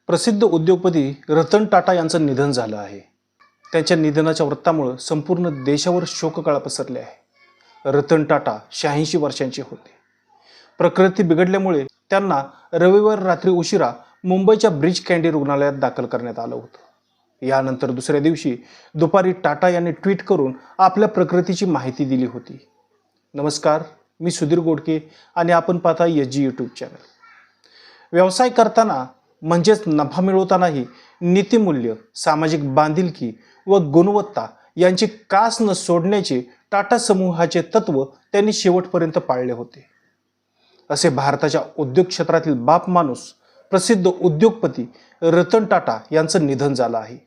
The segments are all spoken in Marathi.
प्रसिद्ध उद्योगपती रतन टाटा यांचं निधन झालं आहे। त्यांच्या निधनाच्या वृत्तामुळे संपूर्ण देशावर शोककळा पसरली आहे। रतन टाटा 86 वर्षांचे होते। प्रकृती बिघडल्यामुळे त्यांना रविवार रात्री उशिरा मुंबईच्या ब्रिज कँडी रुग्णालयात दाखल करण्यात आलं होतं। यानंतर दुसऱ्या दिवशी दुपारी टाटा यांनी ट्विट करून आपल्या प्रकृतीची माहिती दिली होती। नमस्कार, मी सुधीर गोडके आणि आपण पाहता एसजी यूट्यूब चॅनल। व्यवसाय करताना म्हणजेच नफा मिळवतानाही नीतिमूल्य, सामाजिक बांधिलकी व गुणवत्ता यांची कास न सोडण्याचे टाटा समूहाचे तत्व त्यांनी शेवटपर्यंत पाळले होते। असे भारताच्या उद्योग क्षेत्रातील बाप माणूस, प्रसिद्ध उद्योगपती रतन टाटा यांचं निधन झालं आहे।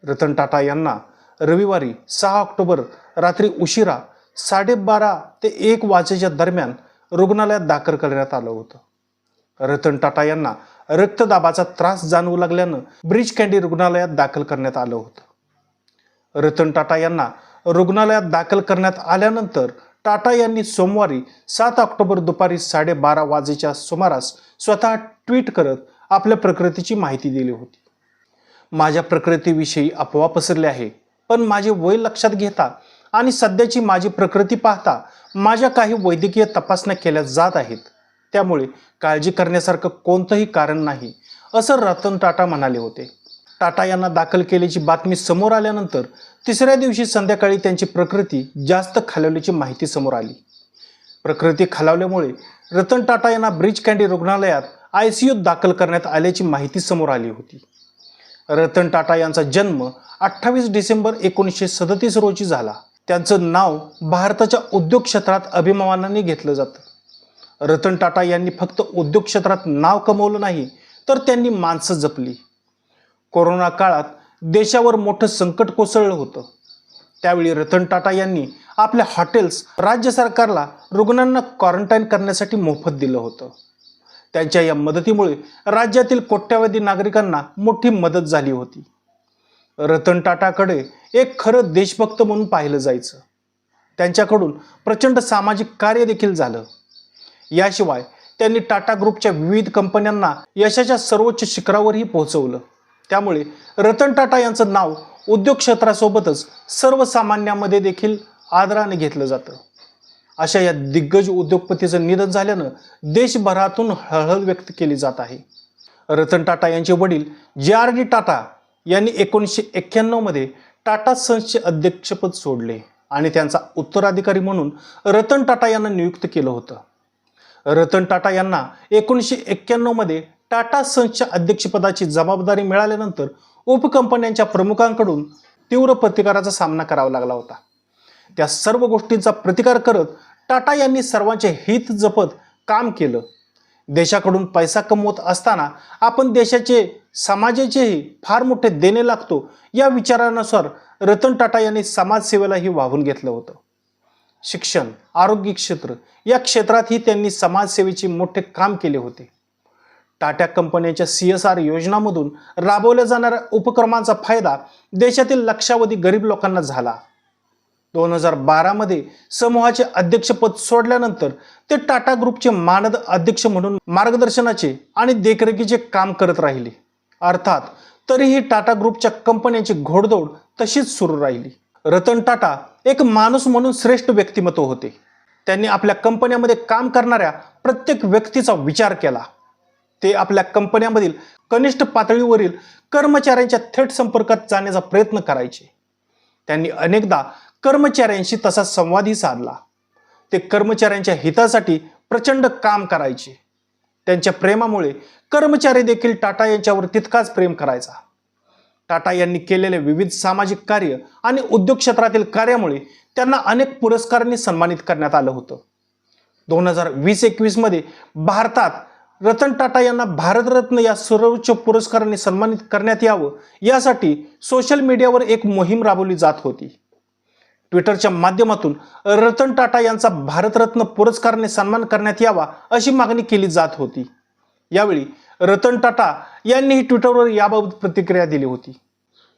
रतन टाटा यांना रविवारी 6 ऑक्टोबर रात्री उशिरा 12:30 ते 1 वाजेच्या दरम्यान रुग्णालयात दाखल करण्यात आलं होतं। रतन टाटा यांना रक्तदाबाचा त्रास जाणवू लागल्यानं ब्रिज कँडी रुग्णालयात दाखल करण्यात आलं होतं। रतन टाटा यांना रुग्णालयात दाखल करण्यात आल्यानंतर टाटा यांनी सोमवारी 7 ऑक्टोबर दुपारी 12:30 वाजेच्या सुमारास स्वतः ट्विट करत आपल्या प्रकृतीची माहिती दिली होती। माझ्या प्रकृतीविषयी अफवा पसरली आहे, पण माझे वय लक्षात घेता आणि सध्याची माझी प्रकृती पाहता माझ्या काही वैद्यकीय तपासण्या केल्या जात आहेत, त्यामुळे काळजी करण्यासारखं कोणतंही कारण नाही, असं रतन टाटा म्हणाले होते। टाटा यांना दाखल केल्याची बातमी समोर आल्यानंतर तिसऱ्या दिवशी संध्याकाळी त्यांची प्रकृती जास्त खालावल्याची माहिती समोर आली। प्रकृती खालावल्यामुळे रतन टाटा यांना ब्रिज कँडी रुग्णालयात ICUत दाखल करण्यात आल्याची माहिती समोर आली होती। रतन टाटा यांचा जन्म 28 डिसेंबर 1937 रोजी झाला। त्यांचं नाव भारताच्या उद्योग क्षेत्रात अभिमानाने घेतलं जातं। रतन टाटा यांनी फक्त उद्योग क्षेत्रात नाव कमवलं नाही, तर त्यांनी माणसं जपली। कोरोना काळात देशावर मोठं संकट कोसळलं होतं। त्यावेळी रतन टाटा यांनी आपल्या हॉटेल्स राज्य सरकारला रुग्णांना क्वारंटाईन करण्यासाठी मोफत दिलं होतं। त्यांच्या या मदतीमुळे राज्यातील कोट्यावधी नागरिकांना मोठी मदत झाली होती। रतन टाटाकडे एक खरं देशभक्त म्हणून पाहिलं जायचं। त्यांच्याकडून प्रचंड सामाजिक कार्य देखील झालं। याशिवाय त्यांनी टाटा ग्रुपच्या विविध कंपन्यांना यशाच्या सर्वोच्च शिखरावरही पोहोचवलं। त्यामुळे रतन टाटा यांचं नाव उद्योग क्षेत्रासोबतच सर्वसामान्यांमध्ये देखील आदराने घेतलं जातं। अशा या दिग्गज उद्योगपतीचं निधन झाल्यानं देशभरातून हळहळ व्यक्त केली जात आहे। रतन टाटा यांचे वडील JRD टाटा यांनी 1991 मध्ये टाटा सन्सचे अध्यक्षपद सोडले आणि त्यांचा उत्तराधिकारी म्हणून रतन टाटा यांना नियुक्त केलं होतं। रतन टाटा यांना 1991 मध्ये टाटा सन्सच्या अध्यक्षपदाची जबाबदारी मिळाल्यानंतर उपकंपन्यांच्या प्रमुखांकडून तीव्र प्रतिकाराचा सामना करावा लागला होता। त्या सर्व गोष्टींचा प्रतिकार करत टाटा यांनी सर्वांचे हित जपत काम केलं। देशाकडून पैसा कमवत असताना आपण देशाचे, समाजाचेही फार मोठे देणे लागतो, या विचारानुसार रतन टाटा यांनी समाजसेवेलाही वाहून घेतलं होतं। शिक्षण, आरोग्य क्षेत्र या क्षेत्रातही त्यांनी समाजसेवेचे मोठे काम केले होते। टाटा कंपन्यांच्या CSR योजनांमधून राबवल्या जाणाऱ्या उपक्रमांचा फायदा देशातील लक्षावधी गरीब लोकांना झाला। 2012 मध्ये समूहाचे अध्यक्षपद सोडल्यानंतर ते टाटा ग्रुपचे मानद अध्यक्ष म्हणून मार्गदर्शनाचे आणि देखरेखीचे काम करत राहिले। अर्थात तरीही टाटा ग्रुपच्या कंपन्यांची घोडदौड तशीच सुरू राहिली। रतन टाटा एक माणूस म्हणून श्रेष्ठ व्यक्तिमत्व होते। त्यांनी आपल्या कंपन्यांमध्ये काम करणाऱ्या प्रत्येक व्यक्तीचा विचार केला। ते आपल्या कंपन्यांमधील कनिष्ठ पातळीवरील कर्मचाऱ्यांच्या थेट संपर्कात जाण्याचा प्रयत्न करायचे। त्यांनी अनेकदा कर्मचाऱ्यांशी तसा संवादही साधला। ते कर्मचाऱ्यांच्या हितासाठी प्रचंड काम करायचे। त्यांच्या प्रेमामुळे कर्मचारी देखील टाटा यांच्यावर तितकाच प्रेम करायचा। टाटा यांनी केलेले विविध सामाजिक कार्य आणि उद्योग क्षेत्रातील कार्यामुळे त्यांना अनेक पुरस्कारांनी सन्मानित करण्यात आलं होतं। 2020-21 मध्ये भारतात रतन टाटा यांना भारतरत्न या सर्वोच्च पुरस्कारांनी सन्मानित करण्यात यावं, यासाठी सोशल मीडियावर एक मोहीम राबवली जात होती। ट्विटरच्या माध्यमातून रतन टाटा यांचा भारतरत्न पुरस्काराने सन्मान करण्यात यावा अशी मागणी केली जात होती। यावेळी रतन टाटा यांनीही ट्विटरवर याबाबत प्रतिक्रिया दिली होती।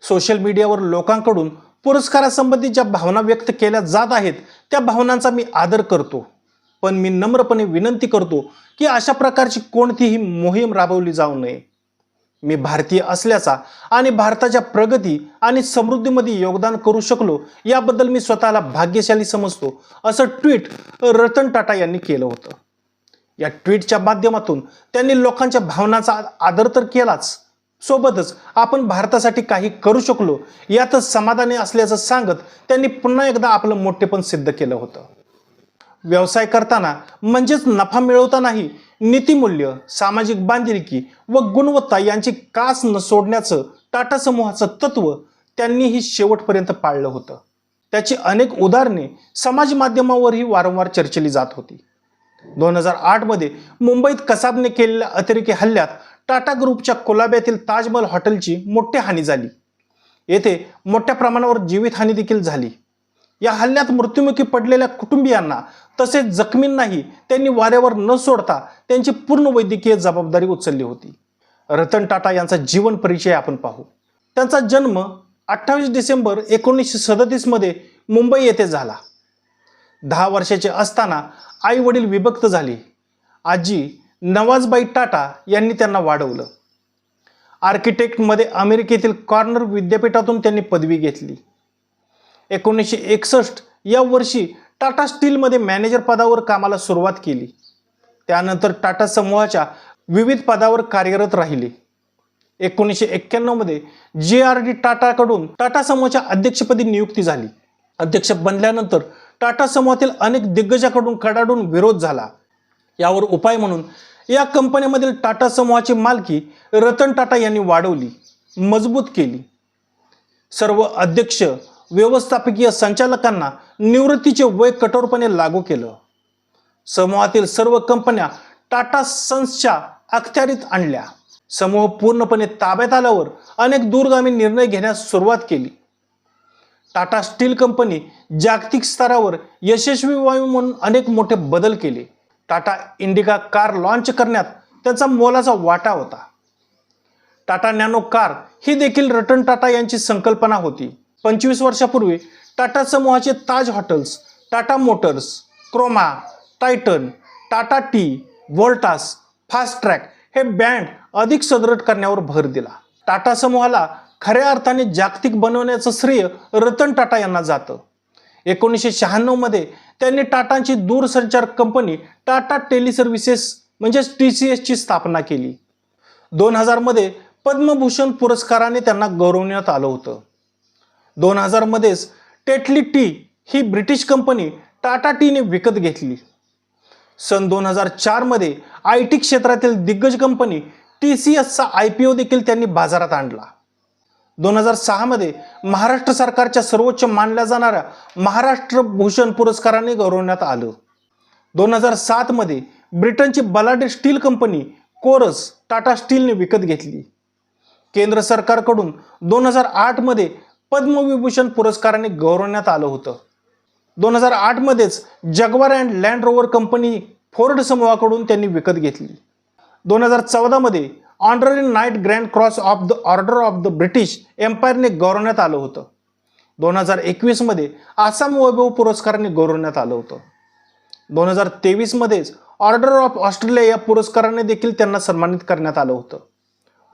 सोशल मीडियावर लोकांकडून पुरस्कारासंबंधी ज्या भावना व्यक्त केल्या जात आहेत, त्या भावनांचा मी आदर करतो, पण मी नम्रपणे विनंती करतो की अशा प्रकारची कोणतीही मोहीम राबवली जाऊ नये। मी भारतीय असल्याचा आणि भारताच्या प्रगती आणि समृद्धीमध्ये योगदान करू शकलो याबद्दल मी स्वतःला भाग्यशाली समजतो, असं ट्विट रतन टाटा यांनी केलं होतं. या ट्विटच्या माध्यमातून त्यांनी लोकांच्या भावनांचा आदर तर केलाच, सोबतच आपण भारतासाठी काही करू शकलो यातच समाधानी असल्याचं सांगत त्यांनी पुन्हा एकदा आपलं मोठेपण सिद्ध केलं होतं. व्यवसाय करताना म्हणजेच नफा मिळवतानाही नीतिमूल्य, सामाजिक बांधिलकी व गुणवत्ता यांची कास न सोडण्याचं टाटा समूहाचं तत्व त्यांनीही शेवटपर्यंत पाळलं होतं. त्याची अनेक उदाहरणे समाज माध्यमावरही वारंवार चर्चिली जात होती. 2008 मध्ये मुंबईत कसाबने केलेल्या अतिरेकी हल्ल्यात टाटा ग्रुपच्या कोलाब्यातील ताजमहल हॉटेलची मोठी हानी झाली. येथे मोठ्या प्रमाणावर जीवितहानी देखील झाली. या हल्ल्यात मृत्युमुखी पडलेल्या कुटुंबियांना तसेच जखमींनाही त्यांनी वाऱ्यावर न सोडता त्यांची पूर्ण वैद्यकीय जबाबदारी उचलली होती. रतन टाटा यांचा जीवन परिचय आपण पाहू. त्यांचा जन्म 28 डिसेंबर 1937 मध्ये मुंबई येथे झाला. 10 वर्षाचे असताना आई वडील विभक्त झाले. आजी नवाजबाई टाटा यांनी त्यांना वाढवलं. आर्किटेक्टमध्ये अमेरिकेतील कॉर्नर विद्यापीठातून त्यांनी पदवी घेतली. 1961 या वर्षी टाटा स्टीलमध्ये मॅनेजर पदावर कामाला सुरुवात केली. त्यानंतर टाटा समूहाच्या विविध पदावर कार्यरत राहिले. 1991 मध्ये JRD टाटाकडून टाटा समूहाच्या अध्यक्षपदी नियुक्ती झाली. अध्यक्ष बनल्यानंतर टाटा समूहातील अनेक दिग्गजांकडून कडाडून विरोध झाला. यावर उपाय म्हणून या कंपन्यांमधील टाटा समूहाची मालकी रतन टाटा यांनी वाढवली, मजबूत केली. सर्व अध्यक्ष, व्यवस्थापकीय संचालकांना निवृत्तीचे वय कठोरपणे लागू केलं. समूहातील सर्व कंपन्या टाटा सन्सच्या अखत्यारीत आणल्या. समूह पूर्णपणे ताब्यात आल्यावर अनेक दूरगामी निर्णय घेण्यास सुरुवात केली. टाटा स्टील कंपनी जागतिक स्तरावर यशस्वी व्हावी म्हणून अनेक मोठे बदल केले. टाटा इंडिका कार लॉन्च करण्यात त्यांचा मोलाचा वाटा होता. टाटा नॅनो कार ही देखील रतन टाटा यांची संकल्पना होती. 25 वर्षापूर्वी टाटा समूहाचे Taj hotels, Tata Motors, Croma, Titan, Tata tea, Voltas, fast track हे ब्रँड अधिक सदृढ करण्यावर भर दिला. टाटा समूहाला खऱ्या अर्थाने जागतिक बनवण्याचं श्रेय रतन टाटा यांना जातं. 1996 मध्ये त्यांनी टाटांची दूरसंचार कंपनी टाटा टेलिसर्व्हिसेस म्हणजेच TCS ची स्थापना केली. 2000 मध्ये पद्मभूषण पुरस्काराने त्यांना गौरवण्यात आलं होतं. 2000 मध्येच टेटली टी ही ब्रिटिश कंपनी टाटा टीने विकत घेतली. सन 2004 मध्ये IT क्षेत्रातील दिग्गज कंपनी TCSचा IPO देखील त्यांनी बाजारात आणला. 2006 मध्ये महाराष्ट्र सरकारच्या सर्वोच्च मानल्या जाणाऱ्या महाराष्ट्र भूषण पुरस्काराने गौरवण्यात आलं. 2007 मध्ये ब्रिटनची बलाडे स्टील कंपनी कोरस टाटा स्टीलने विकत घेतली. केंद्र सरकारकडून 2008 मध्ये पद्मविभूषण पुरस्काराने गौरवण्यात आलं होतं. 2008 मध्येच Jaguar and Land Rover company Ford समूहाकडून त्यांनी विकत घेतली. 2014 मध्ये honorary knight grand cross of the order of the British एम्पायरने गौरवण्यात आलं होतं. 2021 मध्ये आसाम वैभव पुरस्काराने गौरवण्यात आलं होतं. 2023 मध्येच ऑर्डर ऑफ ऑस्ट्रेलिया या पुरस्काराने देखील त्यांना सन्मानित करण्यात आलं होतं.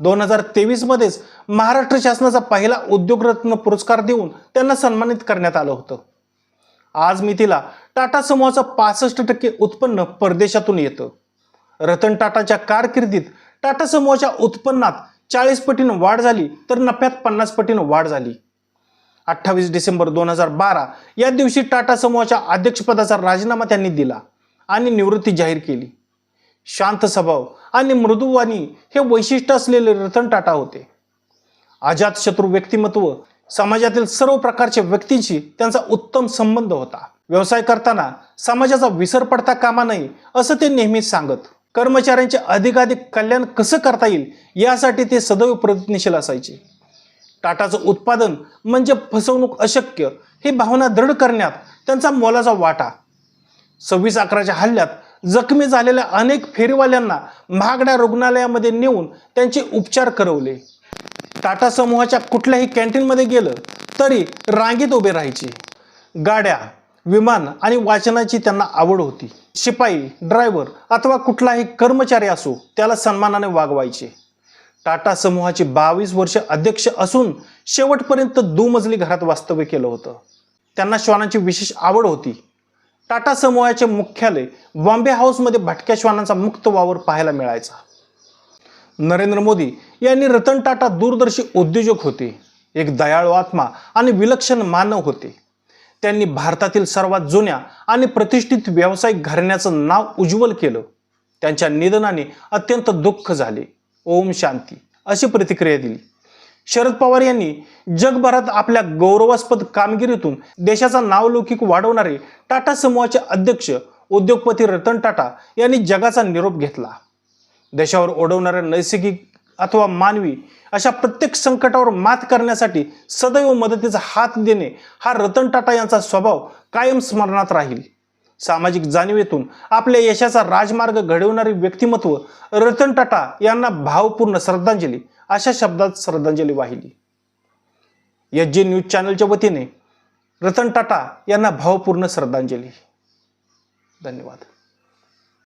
2023 मध्येच महाराष्ट्र शासनाचा पहिला उद्योगरत्न पुरस्कार देऊन त्यांना सन्मानित करण्यात आलं होतं. आज मितीला टाटा समूहाचं 65% उत्पन्न परदेशातून येतं. रतन टाटाच्या कारकिर्दीत टाटा समूहाच्या उत्पन्नात 40 पटीने वाढ झाली तर नफ्यात 50 पटीने वाढ झाली. 28 डिसेंबर 2012 या दिवशी टाटा समूहाच्या अध्यक्षपदाचा राजीनामा त्यांनी दिला आणि निवृत्ती जाहीर केली. शांत स्वभाव आणि मृदुवाणी हे वैशिष्ट्य असलेले रतन टाटा होते. अजातशत्रू व्यक्तिमत्व, समाजातील सर्व प्रकारच्या व्यक्तींशी त्यांचा उत्तम संबंध होता. व्यवसाय करताना समाजाचा विसर पडता कामा नये असं ते नेहमीच सांगत. कर्मचाऱ्यांचे अधिकाधिक कल्याण कसं करता येईल यासाठी ते सदैव प्रयत्नशील असायचे. टाटाचं उत्पादन म्हणजे फसवणूक अशक्य ही भावना दृढ करण्यात त्यांचा मोलाचा वाटा. 26/11च्या हल्ल्यात जखमी झालेल्या अनेक फेरीवाल्यांना महागड्या रुग्णालयामध्ये नेऊन त्यांचे उपचार करवले. टाटा समूहाच्या कुठल्याही कॅन्टीनमध्ये गेलं तरी रांगेत उभे राहायचे. गाड्या, विमान आणि वाचनाची त्यांना आवड होती. शिपाई, ड्रायव्हर अथवा कुठलाही कर्मचारी असो त्याला सन्मानाने वागवायचे. टाटा समूहाचे 22 वर्ष अध्यक्ष असून शेवटपर्यंत दुमजली घरात वास्तव्य केलं होतं. त्यांना श्वानांची विशेष आवड होती. टाटा समूहाचे मुख्यालय बॉम्बे हाऊसमध्ये भटक्या श्वानांचा मुक्त वावर पाहायला मिळायचा. नरेंद्र मोदी यांनी रतन टाटा दूरदर्शी उद्योजक होते, एक दयाळू आत्मा आणि विलक्षण मानव होते. त्यांनी भारतातील सर्वात जुन्या आणि प्रतिष्ठित व्यावसायिक घराण्याचं नाव उज्ज्वल केलं. त्यांच्या निधनाने अत्यंत दुःख झाले. ओम शांती अशी प्रतिक्रिया दिली. शरद पवार यांनी जगभरात आपल्या गौरवास्पद कामगिरीतून देशाचा नावलौकिक वाढवणारे टाटा समूहाचे अध्यक्ष उद्योगपती रतन टाटा यांनी जगाचा निरोप घेतला. देशावर ओढवणाऱ्या नैसर्गिक अथवा मानवी अशा प्रत्येक संकटावर मात करण्यासाठी सदैव मदतीचा हात देणे हा रतन टाटा यांचा स्वभाव कायम स्मरणात राहील. सामाजिक जाणीवेतून आपल्या यशाचा राजमार्ग घडवणारे व्यक्तिमत्व रतन टाटा यांना भावपूर्ण श्रद्धांजली अशा शब्दात श्रद्धांजली वाहिली. एच न्यूज चॅनलच्या वतीने रतन टाटा यांना भावपूर्ण श्रद्धांजली. धन्यवाद.